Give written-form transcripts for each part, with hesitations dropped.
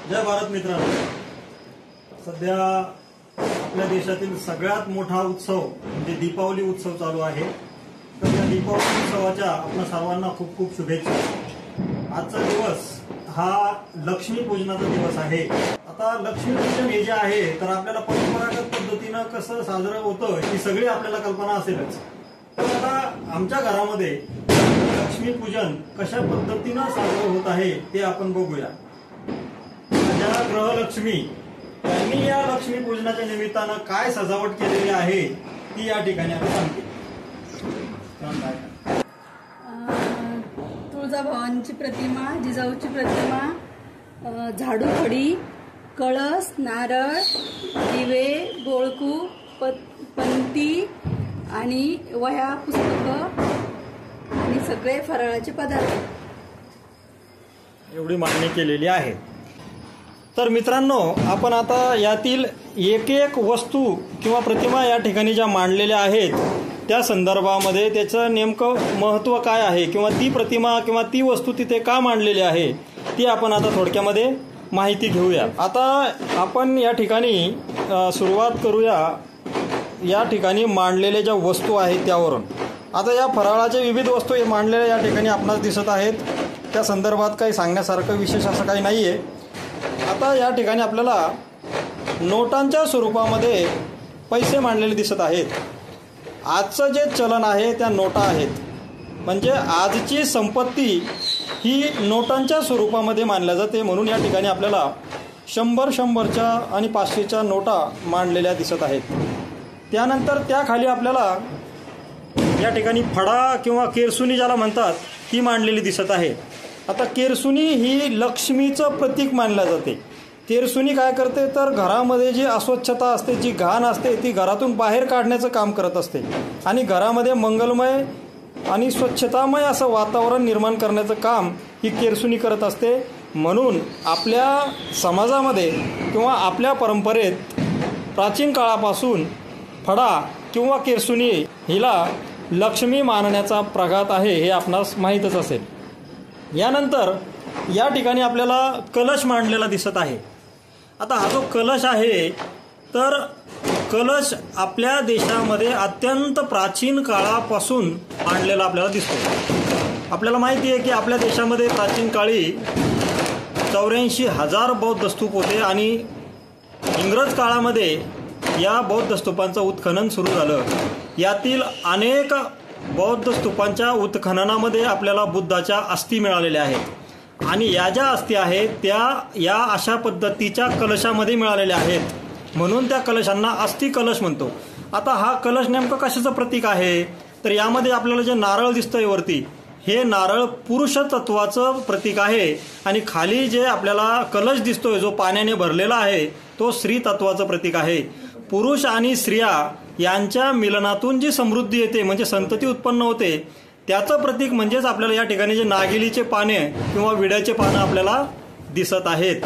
जय भारत मित्रांनो, सध्या आपल्या देशातील सगळ्यात मोठा उत्सव म्हणजे दीपावली उत्सव चालू आहे। तर या दीपावली उत्सवाच्या आपल्या सर्वांना खूप खूप शुभेच्छा। आजचा दिवस हा लक्ष्मी पूजनाचा दिवस आहे। आता लक्ष्मी पूजन हे जे आहे तर आपल्याला परंपरागत पद्धतीने कसं साजरं होतं ही सगळी आपल्याला कल्पना असेलच। तर आता आमच्या घरामध्ये लक्ष्मी पूजन कशा पद्धतीने साजरं होत आहे ते आपण बघूया। ज्या ग्रहलक्ष्मी यांनी या लक्ष्मी पूजनाच्या निमित्तानं काय सजावट केलेली आहे ती या ठिकाणी आपण सांगते। तुळजाभवानीची प्रतिमा, जिजाऊची प्रतिमा, झाडू फडी, कळस, नारळ, दिवे, बोळकू, पंती आणि वह्या, पुस्तकं आणि सगळे फराळाचे पदार्थ एवढी मागणी केलेली आहे। तर मित्रांनो, आपण आता यातील एक एक वस्तू किंवा प्रतिमा या ठिकाणी ज्या मांडलेल्या आहेत त्या संदर्भामध्ये त्याचं नेमकं महत्त्व काय आहे किंवा ती प्रतिमा किंवा ती वस्तू तिथे का मांडलेली आहे ती आपण आता थोडक्यामध्ये माहिती घेऊया। आता आपण या ठिकाणी सुरुवात करूया या ठिकाणी मांडलेल्या ज्या वस्तू आहेत त्यावरून। आता या फराळाच्या विविध वस्तू मांडलेल्या या ठिकाणी आपणास दिसत आहेत, त्या संदर्भात काही सांगण्यासारखं विशेष असं काही नाही आहे। आता या ठिकाणी आपल्याला नोटांच्या स्वरूपामध्ये पैसे मांडलेले दिसत आहेत। आजचं जे चलन आहे त्या नोटा आहेत, म्हणजे आजची संपत्ती ही नोटांच्या स्वरूपामध्ये मानल्या जाते। म्हणून या ठिकाणी आपल्याला 100-100च्या आणि 500च्या नोटा मांडलेल्या दिसत आहेत। त्यानंतर त्याखाली आपल्याला या ठिकाणी फडा किंवा केरसुनी ज्याला म्हणतात ती मांडलेली दिसत आहे। आता केरसुनी ही लक्ष्मीचं प्रतीक मानलं जाते। केरसुनी काय करते तर घरामध्ये जी अस्वच्छता असते, जी घाण असते ती घरातून बाहेर काढण्याचं काम करत असते आणि घरामध्ये मंगलमय आणि स्वच्छतामय असं वातावरण निर्माण करण्याचं काम ही केरसुनी करत असते। म्हणून आपल्या समाजामध्ये किंवा आपल्या परंपरेत प्राचीन काळापासून फडा किंवा केरसुनी हिला लक्ष्मी मानण्याचा प्रघात आहे हे आपणास माहीतच असेल। यानंतर या ठिकाणी आपल्याला कलश मांडलेला दिसत आहे। आता हा जो कलश आहे तर कलश आपल्या देशामध्ये अत्यंत प्राचीन काळापासून मांडलेला आपल्याला दिसतो। आपल्याला माहिती आहे की आपल्या देशामध्ये प्राचीन काळी 84,000 बौद्ध स्तूप होते आणि इंग्रज काळामध्ये या बौद्ध स्तूपांचं उत्खनन सुरू झालं। यातील अनेक बौद्ध स्तूपांच्या उत्खननामध्ये आपल्याला बुद्धाच्या अस्थी मिळालेल्या आहेत आणि या ज्या अस्थी आहेत त्या या अशा पद्धतीच्या कलशामध्ये मिळालेल्या आहेत, म्हणून त्या कलशांना अस्थी कलश म्हणतो। आता हा कलश नेमकं कशाचं प्रतीक आहे तर यामध्ये आपल्याला जे नारळ दिसतंय वरती हे नारळ पुरुष तत्वाचं प्रतीक आहे आणि खाली जे आपल्याला कलश दिसतोय जो पाण्याने भरलेला आहे तो स्त्री तत्वाचं प्रतीक आहे। पुरुष आणि स्त्रिया यांच्या मिलनातून जी समृद्धी येते म्हणजे संतती उत्पन्न होते त्याचं प्रतीक म्हणजेच आपल्याला या ठिकाणी जे नागिलीचे पाने किंवा विड्याचे पानं आपल्याला दिसत आहेत।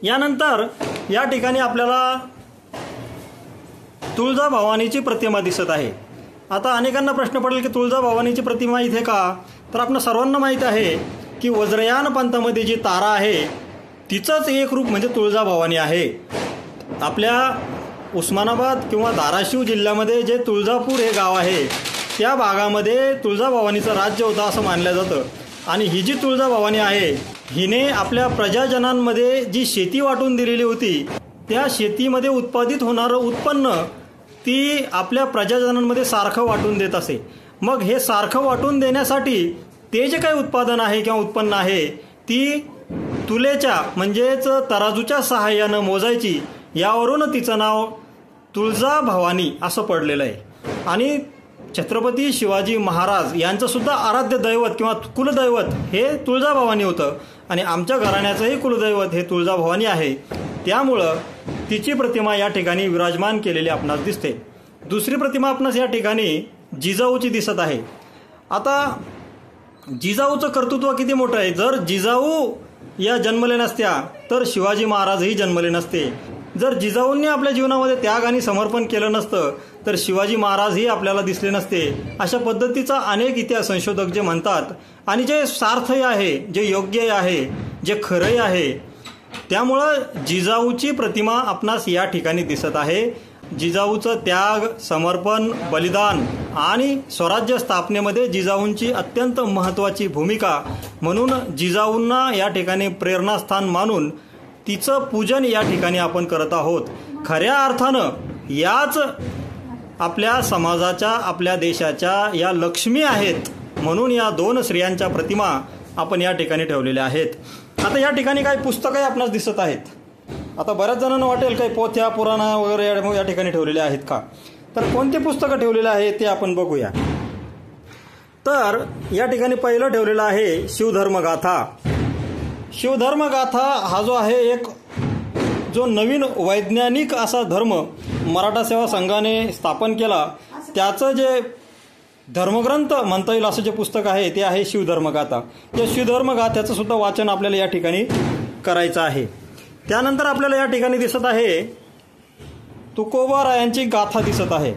यानंतर या ठिकाणी आपल्याला तुळजाभवानीची प्रतिमा दिसत आहे। आता अनेकांना प्रश्न पडेल की तुळजाभवानीची प्रतिमा इथे का, तर आपल्या सर्वांना माहीत आहे की वज्रयान पंथामध्ये जी तारा आहे तिचंच एक रूप म्हणजे तुळजाभवानी आहे। आपल्या उस्मानाबाद किंवा धाराशिव जिल्ह्यामध्ये जे तुळजापूर हे गाव आहे त्या भागामध्ये तुळजाभवानीचं राज्य होतं असं मानलं जातं आणि ही जी तुळजाभवानी आहे हिने आपल्या प्रजाजनांमध्ये जी शेती वाटून दिलेली होती त्या शेतीमध्ये उत्पादित होणारं उत्पन्न ती आपल्या प्रजाजनांमध्ये सारखं वाटून देत असे। मग हे सारखं वाटून देण्यासाठी ते जे काही उत्पादन आहे किंवा उत्पन्न आहे ती तुलेच्या म्हणजेच तराजूच्या सहाय्यानं मोजायची, यावरून तिचं नाव तुळजाभवानी असं पडलेलं आहे। आणि छत्रपती शिवाजी महाराज यांचं सुद्धा आराध्य दैवत किंवा कुलदैवत हे तुळजाभवानी होतं आणि आमच्या घराण्याचंही कुलदैवत हे तुळजाभवानी आहे। त्यामुळं तिची प्रतिमा या ठिकाणी विराजमान केलेली आपणास दिसते। दुसरी प्रतिमा आपणास या ठिकाणी जिजाऊची दिसत आहे। आता जिजाऊचं कर्तृत्व किती मोठं आहे। जर जिजाऊ या जन्मले नसत्या तर शिवाजी महाराजही जन्मले नसते। जर जिजाऊंनी आपल्या जीवनामध्ये त्याग आणि समर्पण केलं नसतं तर शिवाजी महाराजही आपल्याला दिसले नसते। अशा पद्धतीचा अनेक इतिहास संशोधक जे म्हणतात आणि जे सार्थ आहे, जे योग्य आहे, जे खरं आहे त्यामुळं जिजाऊची प्रतिमा आपणास या ठिकाणी दिसत आहे. जिजाऊचं त्याग, समर्पण, बलिदान आणि स्वराज्य स्थापनेमध्ये जिजाऊंची अत्यंत महत्त्वाची भूमिका म्हणून जिजाऊंना या ठिकाणी प्रेरणास्थान मानून तिचं पूजन या ठिकाणी आपण करत आहोत. खऱ्या अर्थानं याच आपल्या समाजाच्या, आपल्या देशाच्या या लक्ष्मी आहेत म्हणून या 2 स्त्रियांच्या प्रतिमा आपण या ठिकाणी ठेवलेल्या आहेत. आता या ठिकाणी काही पुस्तकं आपणास दिसत आहेत. आता बऱ्याच जणांना वाटेल काही पोथ्या, पुराणा वगैरे या ठिकाणी ठेवलेल्या आहेत का? तर कोणते पुस्तकं ठेवलेले आहे ते आपण बघूया. तर या ठिकाणी पहिलं ठेवलेलं आहे शिवधर्मगाथा. शिवधर्मगाथा हा जो आहे एक जो नवीन वैज्ञानिक असा धर्म मराठा सेवा संघाने स्थापन केला, त्याचं जे धर्मग्रंथ म्हणता येईल असं जे पुस्तक आहे ते आहे शिवधर्मगाथा. या शिवधर्मगाथ्याचं सुद्धा वाचन आपल्याला या ठिकाणी करायचं आहे. त्यानंतर आपल्याला या ठिकाणी दिसत आहे तुकोबारायांची गाथा दिसत आहे.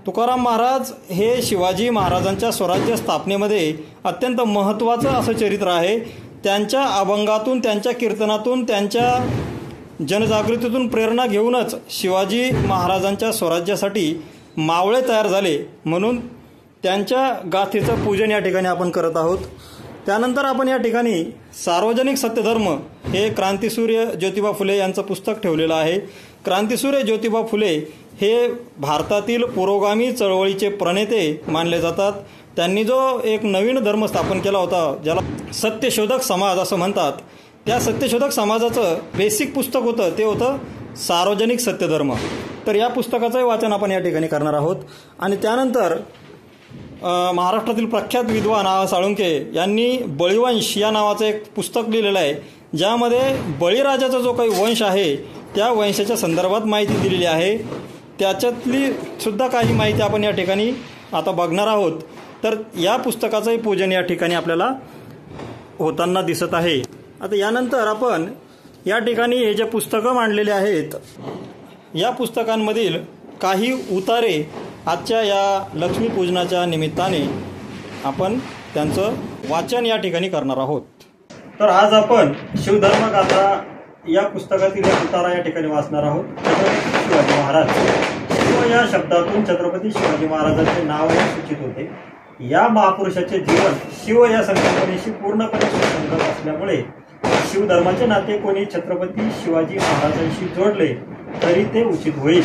तुकाराम महाराज हे शिवाजी महाराजांच्या स्वराज्य स्थापनेमध्ये अत्यंत महत्त्वाचं असं चरित्र आहे. त्यांच्या अभंगातून, त्यांच्या कीर्तनातून, त्यांच्या जनजागृतीतून प्रेरणा घेऊनच शिवाजी महाराजांच्या स्वराज्यासाठी मावळे तयार झाले म्हणून त्यांच्या गाथेचं पूजन या ठिकाणी आपण करत आहोत. त्यानंतर आपण या ठिकाणी सार्वजनिक सत्यधर्म हे क्रांतिसूर्य ज्योतिबा फुले यांचं पुस्तक ठेवलेलं आहे. क्रांतिसूर्य ज्योतिबा फुले हे भारतातील पुरोगामी चळवळीचे प्रणेते मानले जातात. त्यांनी जो एक नवीन धर्म स्थापन केला होता ज्याला सत्यशोधक समाज असं म्हणतात, त्या सत्यशोधक समाजाचं बेसिक पुस्तक होतं ते होतं सार्वजनिक सत्यधर्म. तर या पुस्तकाचंही वाचन आपण या ठिकाणी करणार आहोत. आणि त्यानंतर महाराष्ट्रातील प्रख्यात विद्वान साळुंके यांनी बळीवंश या नावाचं एक पुस्तक लिहिलेलं आहे, ज्यामध्ये बळीराजाचा जो काही वंश आहे त्या वंशाच्या संदर्भात माहिती दिलेली आहे. त्याच्यातली सुद्धा काही माहिती आपण या ठिकाणी आता बघणार आहोत. तर या पुस्तकाचंही पूजन या ठिकाणी आपल्याला होताना दिसत आहे. आता यानंतर आपण या ठिकाणी हे जे पुस्तकं मांडलेले आहेत या पुस्तकांमधील काही उतारे आजच्या या लक्ष्मीपूजनाच्या निमित्ताने आपण त्यांचं वाचन या ठिकाणी करणार आहोत. तर आज आपण शिवधर्मगाथा या पुस्तकातील एक उतारा या ठिकाणी वाचणार आहोत. छत्रपती शिवाजी महाराज. शिव या शब्दातून छत्रपती शिवाजी महाराजांचे नावही सूचित होते. या महापुरुषाचे जीवन शिव या संकल्पनेशी पूर्णपणे सुसंगत असल्यामुळे शिवधर्माचे नाते कोणी छत्रपती शिवाजी महाराजांशी जोडले तरी ते उचित होईल.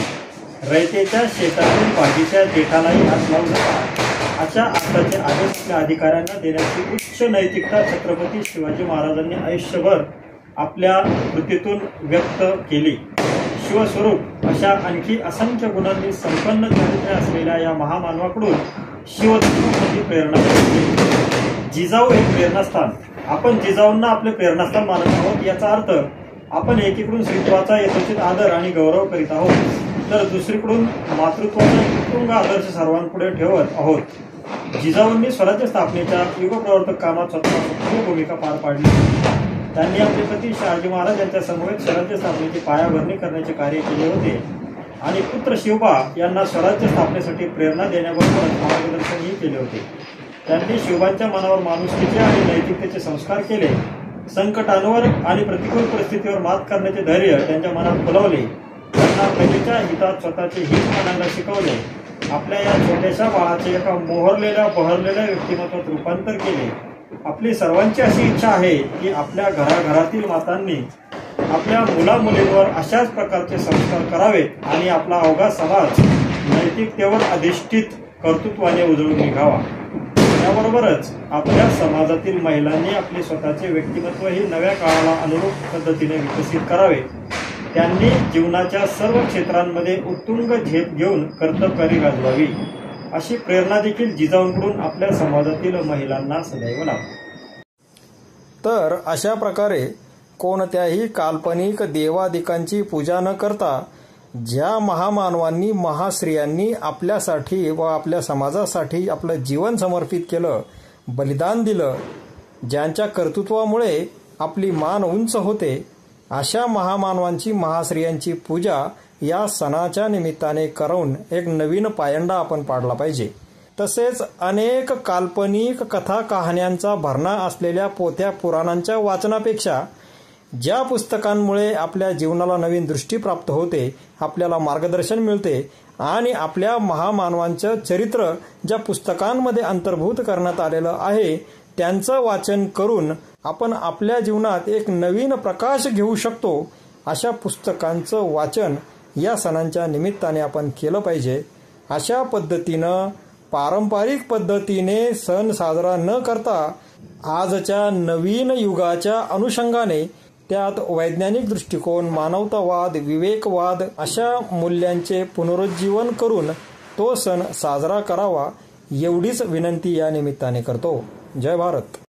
रयतेच्या शेतातील भाजीच्या देठालाही हात लावू नका अशा अर्थाचे आदेश आपल्या अधिकाऱ्यांना देण्याची उच्च नैतिकता छत्रपती शिवाजी महाराजांनी आयुष्यभर आपल्या कृतीतून व्यक्त केली. शिवस्वरूप अशा आणखी असंख्य गुणांनी संपन्न चारित्र्य असलेल्या या महामानवाकडून शिवधर्माची प्रेरणा मिळते. जिजाऊ हे प्रेरणास्थान. आपण जिजाऊंना आपले प्रेरणास्थान मानत आहोत. याचा अर्थ आपण एकीकडून स्त्रीत्वाचा यथोचित आदर आणि गौरव करीत आहोत, तर दुसरीकडून मातृत्वाचा उत्तुंग आदर्श सर्वांपुढे ठेवत आहोत. जिजाऊंनी स्वराज्य स्थापनेच्या युगप्रवर्तक कामात स्वतः सक्रिय भूमिका पार पाडली. त्यांनी आपले पती शहाजी महाराज यांच्या समवेत स्वराज्य स्थापनेची पायाभरणी करण्याचे कार्य केले होते आणि पुत्र शिवबा यांना स्वराज्य स्थापनेसाठी प्रेरणा देण्याबरोबरच मार्गदर्शनही केले होते. त्यांनी शिवबांच्या मनावर माणुसकीचे आणि नैतिकतेचे संस्कार केले. संकटांवर आणि प्रतिकूल परिस्थितीवर मात करण्याचे धैर्य त्यांच्या मनात फुलवले. त्यांना प्रजेच्या हितात स्वतःचे हित मानायला शिकवले. आपल्या या छोट्याशा बाळाचे एका बहरलेल्या व्यक्तिमत्वात रूपांतर केले. आपली सर्वांची अशी इच्छा आहे की आपल्या घराघरातील मातांनी आपल्या मुलामुलींवर अशाच प्रकारचे संस्कार करावेत आणि आपला अवघा समाज नैतिकतेवर अधिष्ठित कर्तृत्वाने उजळून निघावा. त्याबरोबरच आपल्या समाजातील महिलांनी आपले स्वतःचे व्यक्तिमत्व ही नव्या काळाला अनुरूप पद्धतीने विकसित करावे. त्यांनी जीवनाच्या सर्व क्षेत्रांमध्ये उत्तुंग झेप घेऊन कर्तबगारी गाजवावी अशी प्रेरणा देखील जिजाऊंकडून आपल्या समाजातील महिलांना सदैव लाभते. तर अशा प्रकारे कोणत्याही काल्पनिक देवादिकांची पूजा न करता ज्या महामानवांनी, महास्त्रियांनी आपल्यासाठी व आपल्या समाजासाठी आपलं जीवन समर्पित केलं, बलिदान दिलं, ज्यांच्या कर्तृत्वामुळे आपली मान उंच होते, अशा महामानवांची, महास्त्रियांची पूजा या सणाच्या निमित्ताने करून एक नवीन पायंडा आपण पाडला पाहिजे. तसेच अनेक काल्पनिक कथा कहाण्यांचा भरणा असलेल्या पोथ्या पुराणांच्या वाचनापेक्षा ज्या पुस्तकांमुळे आपल्या जीवनाला नवीन दृष्टी प्राप्त होते, आपल्याला मार्गदर्शन मिळते आणि आपल्या महामानवांचं चरित्र ज्या पुस्तकांमध्ये अंतर्भूत करण्यात आलेलं आहे त्यांचं वाचन करून आपण आपल्या जीवनात एक नवीन प्रकाश घेऊ शकतो, अशा पुस्तकांचं वाचन या सणांच्या निमित्ताने आपण केलं पाहिजे. अशा पद्धतीनं पारंपरिक पद्धतीने सण साजरा न करता आजच्या नवीन युगाच्या अनुषंगाने त्यात वैज्ञानिक दृष्टिकोन, मानवतावाद, विवेकवाद अशा मूल्यांचे पुनरुज्जीवन करून तो सण साजरा करावा, एवढीच विनंती या निमित्ताने करतो. जय भारत.